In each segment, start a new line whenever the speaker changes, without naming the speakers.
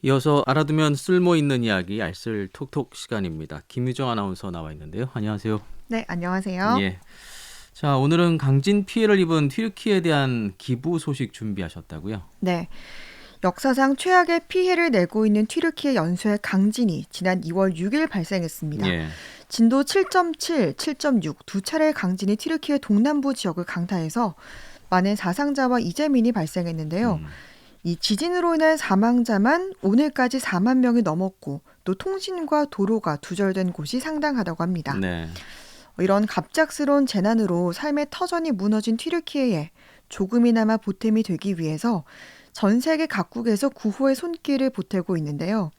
이어서 알아두면 쓸모 있는 이야기 알쓸톡톡 시간입니다. 김유정 아나운서 나와 있는데요. 안녕하세요.
네, 안녕하세요.
예. 자, 오늘은 강진 피해를 입은 튀르키예에 대한 기부 소식 준비하셨다고요?
네, 역사상 최악의 피해를 내고 있는 튀르키예 연수의 강진이 지난 2월 6일 발생했습니다.
예.
진도 7.7, 7.6 두 차례의 강진이 튀르키예 동남부 지역을 강타해서 많은 사상자와 이재민이 발생했는데요.
음,
이 지진으로 인한 사망자만 오늘까지 4만 명이 넘었고 또 통신과 도로가 두절된 곳이 상당하다고 합니다.
네.
이런 갑작스러운 재난으로 삶의 터전이 무너진 튀르키예에 조금이나마 보탬이 되기 위해서 전 세계 각국에서 구호의 손길을 보태고 있는데요.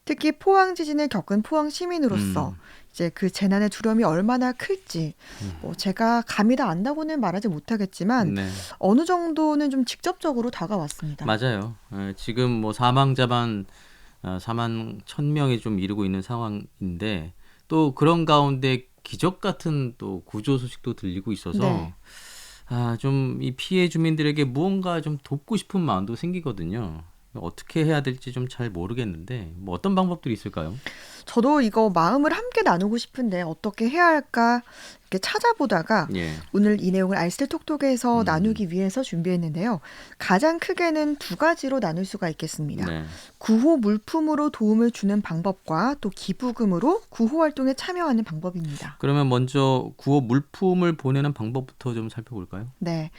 특히 포항 지진을 겪은 포항 시민으로서
음,
이제 그 재난의 두려움이 얼마나 클지 제가 감히 다 안다고는 말하지 못하겠지만
네.
어느 정도는 좀 직접적으로 다가왔습니다.
맞아요. 지금 뭐 사망자만 4만 1,000명이 좀 이르고 있는 상황인데 또 그런 가운데 기적 같은 또 구조 소식도 들리고 있어서
네.
좀 이 피해 주민들에게 무언가 좀 돕고 싶은 마음도 생기거든요. 어떻게 해야 될지 좀 잘 모르겠는데 뭐 어떤 방법들이 있을까요?
저도 이거 마음을 함께 나누고 싶은데 어떻게 해야 할까 이렇게 찾아보다가
예.
오늘 이 내용을 알쓸톡톡에서
음,
나누기 위해서 준비했는데요. 가장 크게는 두 가지로 나눌 수가 있겠습니다.
네.
구호 물품으로 도움을 주는 방법과 또 기부금으로 구호 활동에 참여하는 방법입니다.
그러면 먼저 구호 물품을 보내는 방법부터 좀 살펴볼까요?
네.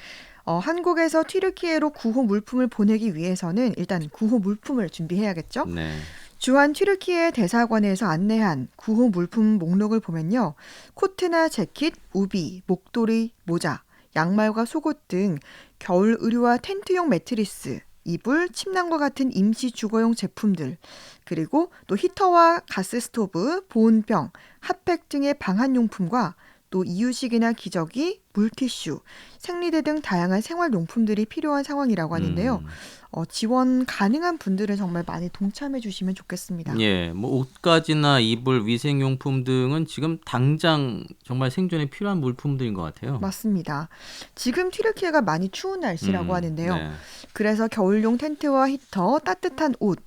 한국에서 튀르키예로 구호 물품을 보내기 위해서는 일단 구호 물품을 준비해야겠죠?
네.
주한 튀르키예 대사관에서 안내한 구호 물품 목록을 보면요. 코트나 재킷, 우비, 목도리, 모자, 양말과 속옷 등 겨울 의류와 텐트용 매트리스, 이불, 침낭과 같은 임시 주거용 제품들, 그리고 또 히터와 가스 스토브, 보온병, 핫팩 등의 방한용품과 또 이유식이나 기저귀, 물티슈, 생리대 등 다양한 생활용품들이 필요한 상황이라고 하는데요.
음.
지원 가능한 분들은 정말 많이 동참해 주시면 좋겠습니다.
예. 뭐 옷가지나 이불, 위생용품 등은 지금 당장 정말 생존에 필요한 물품들인 것 같아요.
맞습니다. 지금 튀르키예가 많이 추운 날씨라고 하는데요.
네.
그래서 겨울용 텐트와 히터, 따뜻한 옷,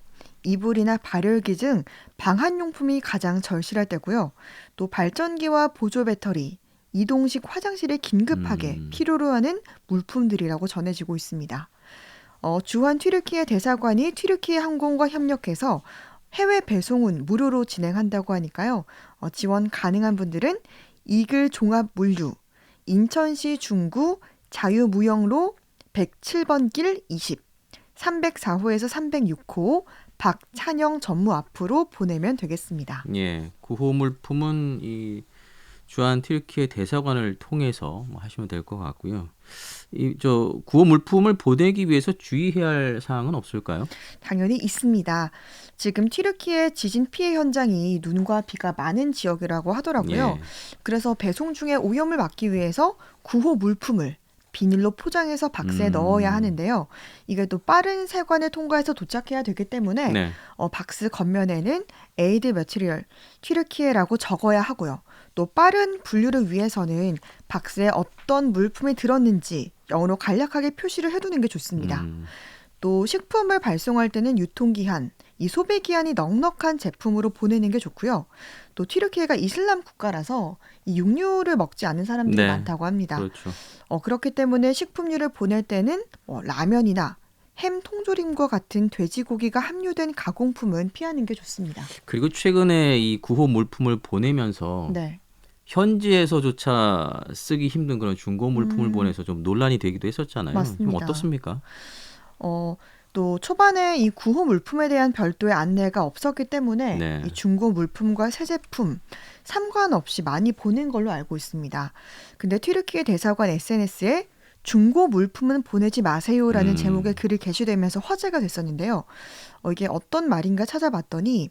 이불이나 발열기 등 방한용품이 가장 절실할 때고요. 또 발전기와 보조 배터리, 이동식 화장실에 긴급하게
음.
필요로 하는 물품들이라고 전해지고 있습니다. 주한 튀르키예 대사관이 튀르키예 항공과 협력해서 해외 배송은 무료로 진행한다고 하니까요. 지원 가능한 분들은 이글 종합 물류, 인천시 중구 자유무역로 107번 길 20, 304호에서 306호 박찬영 전무 앞으로 보내면 되겠습니다.
예. 구호 물품은 이 주한 튀르키예 대사관을 통해서 뭐 하시면 될 것 같고요. 이 구호 물품을 보내기 위해서 주의해야 할 사항은 없을까요?
당연히 있습니다. 지금 튀르키예 지진 피해 현장이 눈과 비가 많은 지역이라고 하더라고요.
예.
그래서 배송 중에 오염을 막기 위해서 구호 물품을 비닐로 포장해서 박스에 넣어야
음.
하는데요. 이게 또 빠른 세관을 통과해서 도착해야 되기 때문에
네.
박스 겉면에는 에이드 머티리얼 튀르키예라고 적어야 하고요. 또 빠른 분류를 위해서는 박스에 어떤 물품이 들었는지 영어로 간략하게 표시를 해두는 게 좋습니다.
음.
또 식품을 발송할 때는 유통기한, 이 소비기한이 넉넉한 제품으로 보내는 게 좋고요. 또 튀르키예가 이슬람 국가라서 이 육류를 먹지 않는 사람들이
네.
많다고 합니다.
그렇죠.
그렇기 때문에 식품류를 보낼 때는 라면이나 햄 통조림과 같은 돼지고기가 함유된 가공품은 피하는 게 좋습니다.
그리고 최근에 이 구호 물품을 보내면서
네.
현지에서조차 쓰기 힘든 그런 중고 물품을
음,
보내서 좀 논란이 되기도 했었잖아요. 좀
맞습니다.
어떻습니까?
어, 또 초반에 이 구호 물품에 대한 별도의 안내가 없었기 때문에
네.
이 중고 물품과 새 제품 상관없이 많이 보낸 걸로 알고 있습니다. 근데 튀르키예 대사관 SNS에 중고 물품은 보내지 마세요라는 제목의
음.
글이 게시되면서 화제가 됐었는데요. 이게 어떤 말인가 찾아봤더니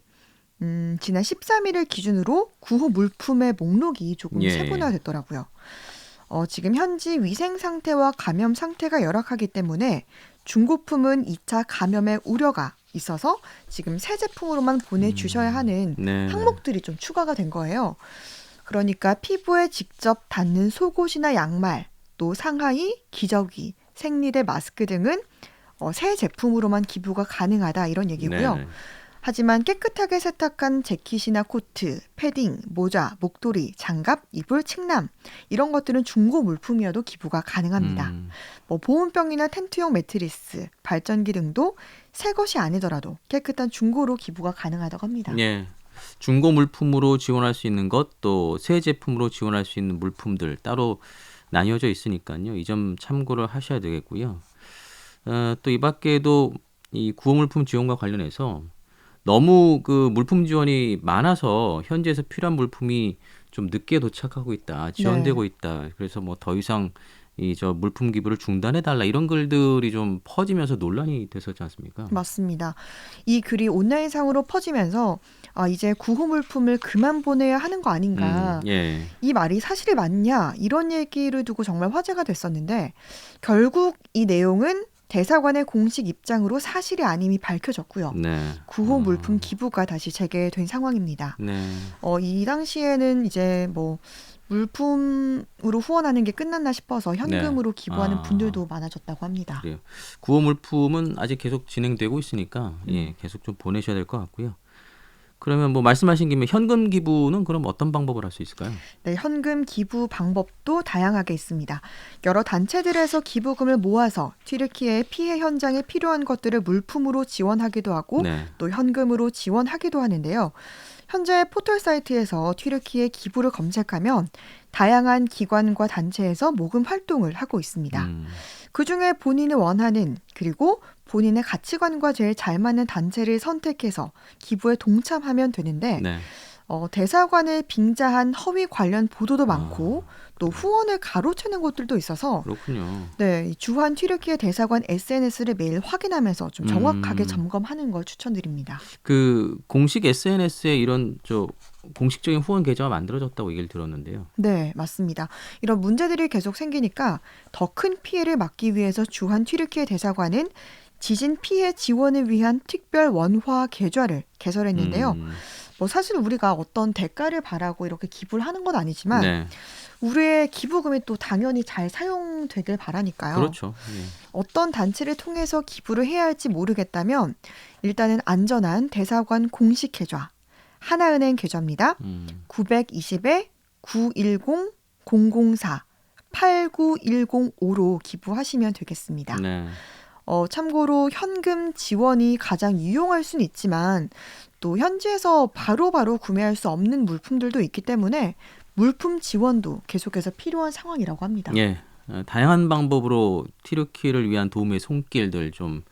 지난 13일을 기준으로 구호 물품의 목록이 조금
예.
세분화됐더라고요. 지금 현지 위생 상태와 감염 상태가 열악하기 때문에 중고품은 2차 감염의 우려가 있어서 지금 새 제품으로만 보내주셔야 하는
네네.
항목들이 좀 추가가 된 거예요. 그러니까 피부에 직접 닿는 속옷이나 양말, 또 상하이, 기저귀, 생리대, 마스크 등은 새 제품으로만 기부가 가능하다 이런 얘기고요.
네.
하지만 깨끗하게 세탁한 재킷이나 코트, 패딩, 모자, 목도리, 장갑, 이불, 침낭 이런 것들은 중고 물품이어도 기부가 가능합니다. 뭐 보온병이나 텐트용 매트리스, 발전기 등도 새 것이 아니더라도 깨끗한 중고로 기부가 가능하다고 합니다.
예. 중고 물품으로 지원할 수 있는 것, 또 새 제품으로 지원할 수 있는 물품들 따로 나뉘어져 있으니까요. 이 점 참고를 하셔야 되겠고요. 또 이 밖에도 이 구호 물품 지원과 관련해서 너무 그 물품 지원이 많아서 현지에서 필요한 물품이 좀 늦게 도착하고 있다, 지연되고 있다. 그래서 뭐 더 이상 이 저 물품 기부를 중단해 달라 이런 글들이 좀 퍼지면서 논란이 됐었지 않습니까?
맞습니다. 이 글이 온라인상으로 퍼지면서 이제 구호 물품을 그만 보내야 하는 거 아닌가.
예.
이 말이 사실이 맞냐 이런 얘기를 두고 정말 화제가 됐었는데 결국 이 내용은 대사관의 공식 입장으로 사실이 아님이 밝혀졌고요.
네.
구호 물품 기부가 다시 재개된 상황입니다.
네.
이 당시에는 이제 뭐 물품으로 후원하는 게 끝났나 싶어서 현금으로 기부하는 분들도 많아졌다고 합니다.
그래요. 구호 물품은 아직 계속 진행되고 있으니까 예, 계속 좀 보내셔야 될 것 같고요. 그러면 뭐 말씀하신 김에 현금 기부는 그럼 어떤 방법을 할 수 있을까요?
네, 현금 기부 방법도 다양하게 있습니다. 여러 단체들에서 기부금을 모아서 튀르키예의 피해 현장에 필요한 것들을 물품으로 지원하기도 하고
네.
또 현금으로 지원하기도 하는데요. 현재 포털 사이트에서 튀르키예 기부를 검색하면 다양한 기관과 단체에서 모금 활동을 하고 있습니다. 그중에 본인이 원하는 그리고 본인의 가치관과 제일 잘 맞는 단체를 선택해서 기부에 동참하면 되는데
네.
대사관을 빙자한 허위 관련 보도도 많고 또 후원을 가로채는 곳들도 있어서
그렇군요.
네, 이 주한 튀르키예 대사관 SNS를 매일 확인하면서 좀 정확하게 점검하는 걸 추천드립니다.
그 공식 SNS에 이런 저 공식적인 후원 계좌가 만들어졌다고 얘기를 들었는데요.
네, 맞습니다. 이런 문제들이 계속 생기니까 더 큰 피해를 막기 위해서 주한 튀르키예 대사관은 지진 피해 지원을 위한 특별 원화 계좌를 개설했는데요. 뭐 사실 우리가 어떤 대가를 바라고 이렇게 기부를 하는 건 아니지만
네.
우리의 기부금이 또 당연히 잘 사용되길 바라니까요.
그렇죠. 예.
어떤 단체를 통해서 기부를 해야 할지 모르겠다면 일단은 안전한 대사관 공식 계좌 하나은행 계좌입니다. 920에 910-004 89105로 기부하시면 되겠습니다.
네.
참고로 현금 지원이 가장 유용할 수는 있지만 또 현지에서 바로바로 구매할 수 없는 물품들도 있기 때문에 물품 지원도 계속해서 필요한 상황이라고 합니다.
예. 다양한 방법으로 튀르키예를 위한 도움의 손길들 좀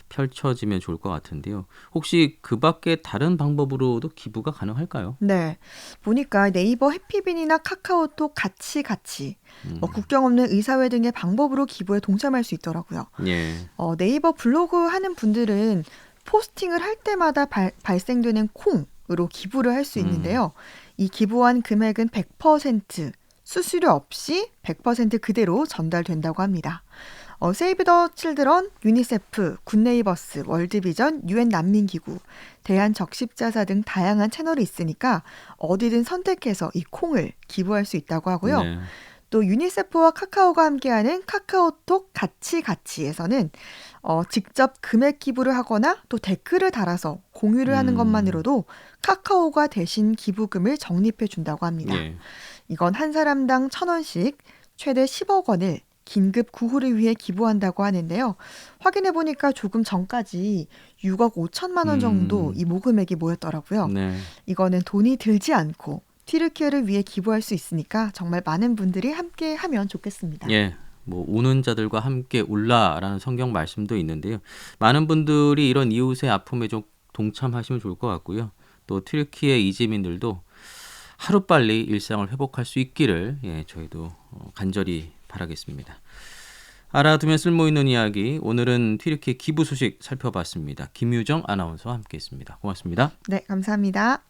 펼쳐지면 좋을 것 같은데요. 혹시 그 밖에 다른 방법으로도 기부가 가능할까요?
네, 보니까 네이버 해피빈이나 카카오톡 같이 뭐 국경 없는 의사회 등의 방법으로 기부에 동참할 수 있더라고요.
예.
네이버 블로그 하는 분들은 포스팅을 할 때마다 발생되는 콩으로 기부를 할 수 있는데요. 이 기부한 금액은 100% 수수료 없이 100% 그대로 전달된다고 합니다. 세이브 더 칠드런, 유니세프, 굿네이버스, 월드비전, 유엔 난민기구, 대한적십자사 등 다양한 채널이 있으니까 어디든 선택해서 이 콩을 기부할 수 있다고 하고요.
네.
또 유니세프와 카카오가 함께하는 카카오톡 같이에서는 직접 금액 기부를 하거나 또 댓글을 달아서 공유를 하는 것만으로도 카카오가 대신 기부금을 적립해 준다고 합니다.
예.
이건 한 사람당 1,000원씩 최대 10억 원을 긴급 구호를 위해 기부한다고 하는데요. 확인해 보니까 조금 전까지 6억 5천만 원 정도 이 모금액이 모였더라고요.
네.
이거는 돈이 들지 않고 튀르키예를 위해 기부할 수 있으니까 정말 많은 분들이 함께 하면 좋겠습니다.
예. 뭐 우는 자들과 함께 울라라는 성경 말씀도 있는데요. 많은 분들이 이런 이웃의 아픔에 좀 동참하시면 좋을 것 같고요. 또 튀르키예 이재민들도 하루빨리 일상을 회복할 수 있기를 저희도 간절히 바라겠습니다. 알아두면 쓸모있는 이야기, 오늘은 튀르키예 기부 소식 살펴봤습니다. 김유정 아나운서와 함께했습니다. 고맙습니다.
네, 감사합니다.